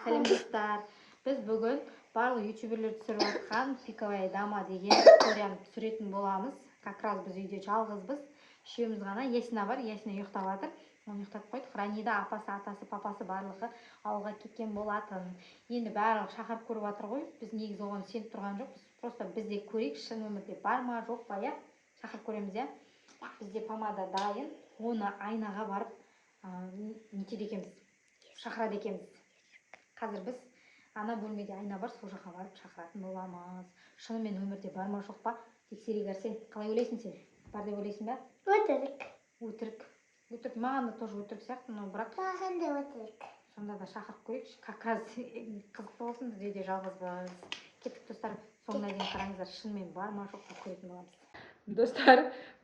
Сәлем достар. Біз бүгін барлық ютуберлер түсіріп жатқан пиковая дама деген историяны түсіретін боламыз. Как раз біз үйде жалғызбыз. Үшеуміз ғана. Ясина бар. Ясина ұйықтап жатыр. Оны ұйықтатып қойдық. Ранида апасы, атасы, папасы барлығы ауылға кеткен болатын. Енді барлығы шақырып көріп жатыр ғой. Біз негізі оған сеніп тұрған жоқпыз. Просто біз де көрейік, шын өмірде бар ма, жоқ па, иә? Шақырып көреміз, иә? Бізде помада дайын. Оны айнаға барып нетеді екенбіз. Шақырады екенбіз. Қазір біз ана бөлмеде айна бар, сол жаққа барып шақыратын боламыз. Шынымен өмірде бар ма, жоқ па? Тексерейік. Арсен, қалай ойлайсың сен? Бар деп ойлайсың ба? Өтірік. Өтірік. Маған да тоже өтірік сияқты, но бірақ Маған да өтірік. Сонда да шақырып көрейікші. Как раз қызық болсын, біз үйде жалғызбыз. Кеттік достар. Соңына дейін қараңыздар, шынымен бар ма, жоқ па көретін боламыз. Достар,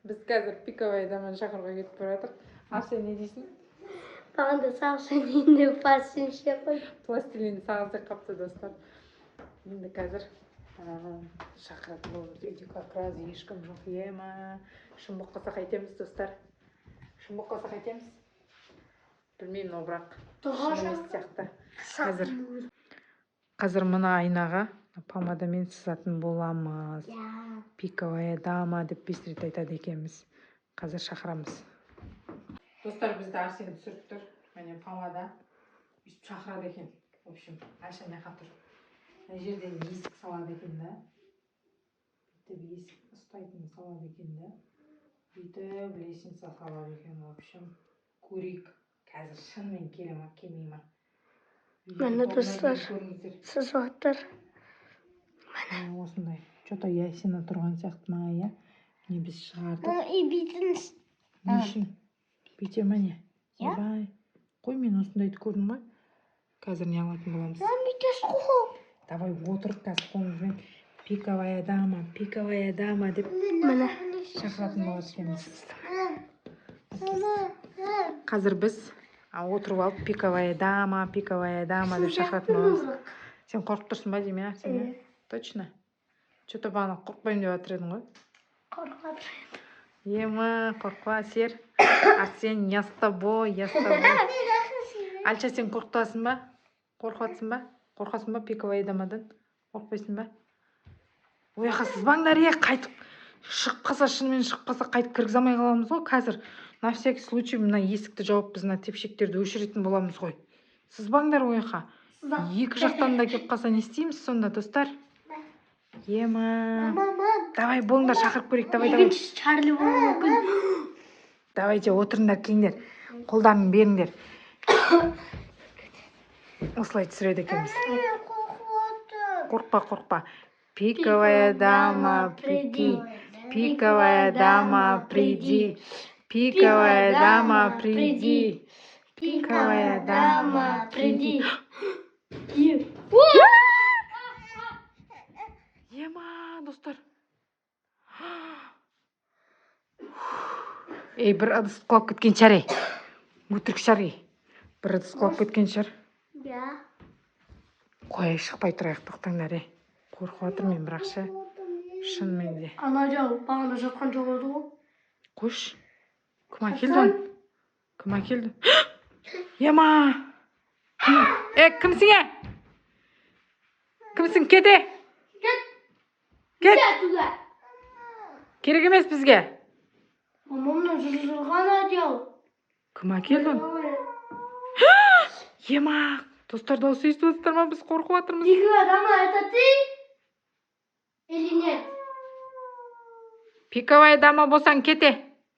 біз қазір пиковая даманы шақыруға кетіп бара жатырмыз. Арсен, не дейсің? Маған да сағышын пластилин қой. Пластилин сағыздық қапты достар. Енді қазір шақыратын боламыз. Үйде как раз ешкім жоқ, ема. Шын болып қалса қайтеміз достар. Шын болып қалса қайтеміз. Білмеймін, ол бірақ шын емес сияқты. Қазір мына айнаға помадамен сызатын боламыз. Пиковая дама деп 5 рет айтады екенбіз. Қазір шақырамыз. Достар, бізді Арсен түсіріп тұр. Міне помада. Үйтіп шақырады екен. В общем, Айша не қатыр. Мына жерден есік салады екен да. Бүйтіп есік ұстайтын салады екен да. Бүйтіп лестница салады екен. В общем, көрейік. Қазір шынымен келе ма, келмей ма. Міне достар, сызып Міне осындай. Что-то Ясина тұрған сияқты ма, иә? Не біз шығардық. Бүйтіңіз. Не үшін? Бүйте ма не? Бай. Қой, мен осындайды көрдім ғой. Қазір не алатын боламыз? Бүйтесіз қой. Давай отырып қазір қолымызбен пиковая дама деп шақыратын болады екенбіз. Қазір біз отырып алып пиковая дама деп шақыратын боламыз. Сен қорқып тұрсың ба деймін, а? Сен? Точно? Что-то бағана қорқпаймын деп жатыр едің ғой. Қорқып. Ема, қорқпа, Асер. Арсен, я с тобой. Альша, сен қорқытасың ба? Қорқатсың ба? Қорқасың ба пиковая дамадан? Қорқпайсың ба? Ояққа сызбаңдар, қайтып шығып қалса, шынымен шығып қалса, қайтып кіргізе алмай қаламыз ғой. Қазір на всякий случай мына есікті жауып біз мына тепшектерді өшіретін боламыз ғой. Сызбаңдар ояққа. Екі жақтан да келіп қалса не істейміз сонда, достар? Ема. Давай, болыңдар, шақырып көрейік. Давай. Чарли болуы мүмкін. Давайте, отырыңдар, келіңдер. Қолдарын беріңдер. Осылай түсіреді екенбіз. Қорқпа. Пиковая дама, приди. Пиковая дама, приди. Пиковая дама, приди. Пиковая дама, приди. Ема, достар. Бір ыдыс құлап кеткен шығар. Өтірік шығар. Бір ыдыс құлап кеткен шығар. Қой, шықпай тұрайық, тоқтаңдар. Қорқып жатырмын мен бірақ ше. Шынымен де. Ана жау бағана жатқан жоқ еді ғой. Қош. Кім әкелді? Ема. Кімсің? Кімсің? Кет. Керек емес бізге. Мамамның жүрген радио. Кім әкелді? Ема. Достар, дауыс естіп отырсыздар ма? Біз қорқып жатырмыз. Пиковая дама это ты? Или нет? Пиковая дама болсаң кет.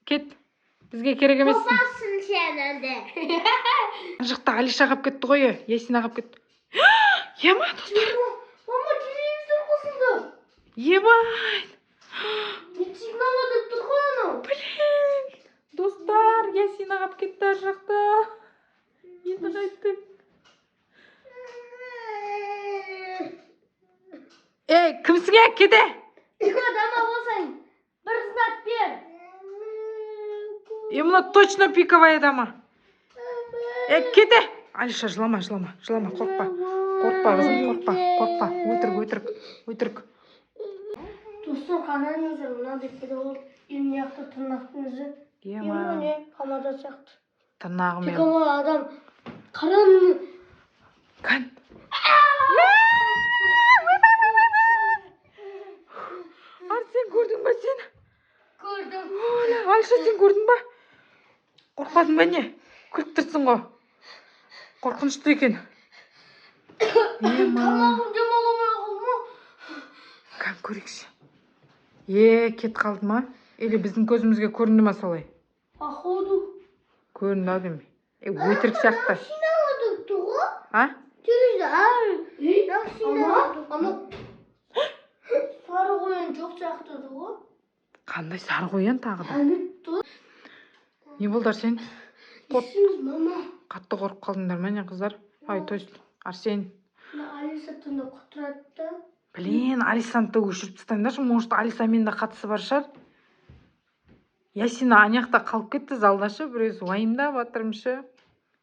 Бізге керек емес. Болсаң сен енді. Жақта Алиша қап кетті ғой, Ясина қап кетті. Ема, достар. Мама, телевизор қосылды. Ебай. Не сигнал өтіп тұр ғой анау. Блин. Достар, Ясина қап кетті ар жақта. Енді қайттық. Кімсің? Кете. Пиковая дама болсаң, бір знак бер. Мына точно пиковая дама. Кете. Алиша, жылама, қорқпа. Қорқпа, қызым, қорқпа. Өтірік. Достар, қараңыздар, мынандай педагог ilmiyatta tırnağınızı ne hamada çaktı. Tırnağım yok. Peki ama adam karanlık. Kan. көрдің бе не? Күліп тұрсың ғой. Қорқынышты екен. Тамағым демаламай қалды. Кәм көрейікші. Кет қалды ма? Или біздің көзімізге көрінді ма солай? Походу. Көрінді ау деме. Өтірік сияқты. Машиналадық тұғы. А? Ана сары қоян жоқ сияқты тұғы. Қандай сары қоян тағы да? Әнітті. Не болдар сен? Есіңіз, мама. Қатты қорқып қалдыңдар ма не қыздар? Ай, то есть Арсен. Алиса түнде құтыратты. Блин, Алисаны да өшіріп тастаңдаршы. Может, Алисамен де қатысы бар шығар. Ясина анаяқта қалып кетті залдашы. Біраз уайымдап жатырмышы.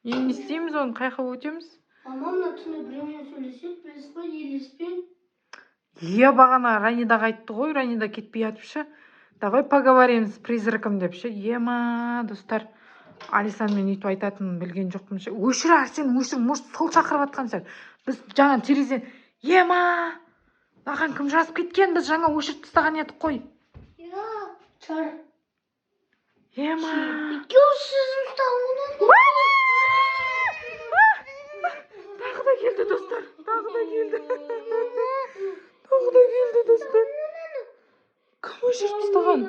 Не істейміз оны? Қай жаққа өтеміз? Мамамна түнде біреумен сөйлесек, білесіз ба, елеспен. Бағана Ранидаға айтты ғой, Ранида кетпей жатыпшы. Давай поговорим с призраком депші. Достар, Алисан мен үйтіп айтатынын білген жоқпын. Өшір, Арсен, өшір, может, сол шақырып жатқан шығар. Біз жаңа терезеден, маған кім жазып кеткен, біз жаңа өшіріп тастаған едік қой. Чар. Екеуі сіздің ұстауынан. Тағы да келді, достар. Тағы да келді, достар. Кім өшіріп тастаған?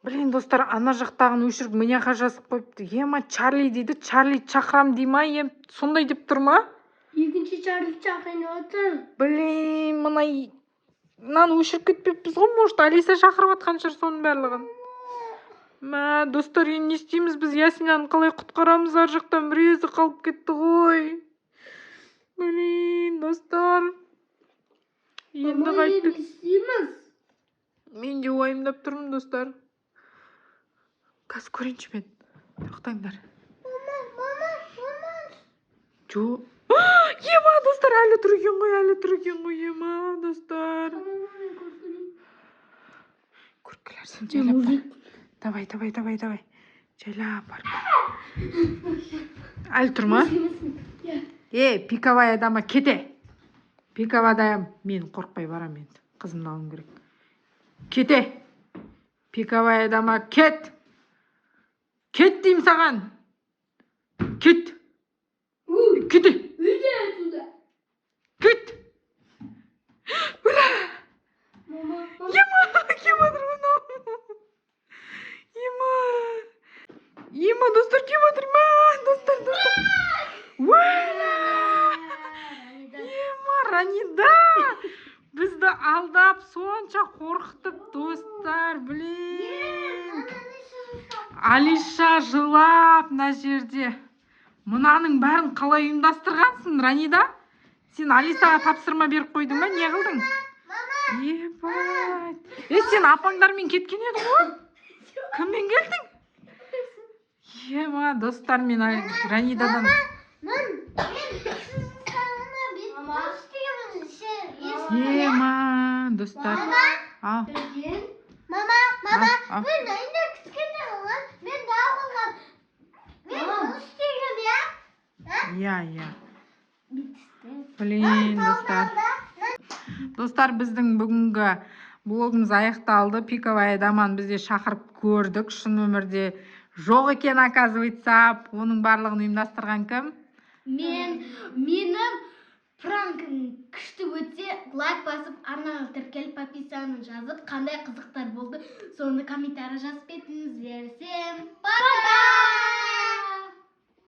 Блин, достар, ана жақтағын өшіріп мыняға жазып қойыпты. Чарли дейді, Чарли шақырам дей ма? Сондай деп тұр ма? Екінші Чарли шақырын отыр. Блин, мынаны өшіріп кетпеппіз ғой, может, Алиса шақырып атқан шығар соның барлығын. Достар, не істейміз біз? Ясинаны қалай құтқарамыз? Ар жақтан бірезі қалып кетті ғой. Блин, достар. Енді қайттық. Мен де уайымдап тұрмын, достар. Қазір көрейінші мен. Тоқтаңдар. Жо. Достар, әлі тұр екен ғой, достар. Көркілер, сен жайлап бар. Давай. Жайлап бар. Әлі тұр ма? Пиковая дама, кете. Пиковая дама, мен қорқпай барам енді. Қызымды алым керек. Кете. Пиковая дама, кет. Кет дейм саған. Кет. Кете. Кет. Достар, кем отыр ма? Достар. Ранида. Бізді алдап, сонша қорқытып, достар, блин. Алиша жылап мына жерде. Мұнаның бәрін қалай ұйымдастырғансың, Ранида? Сен Алисаға тапсырма беріп қойдың ба? Не қылдың? Сен апаңдармен кеткен едің ғой? Кіммен келдің? Достар, мен Ранидадан. Достар. Мама, мен айында кішкентай болған, мен дағы болған. Мен бұл істеген, иә? Блин, достар. Достар, біздің бүгінгі блогымыз аяқталды. Пиковая даманы бізде шақырып көрдік. Шын өмірде жоқ екен, оказывается. Оның барлығын ұйымдастырған кім? Менің пранкім күшті өтсе, лайк басып, арнаға тіркеліп, подписаны жазып, қандай қызықтар болды, соны комментарий жазып кетіңіздер. Всем пока!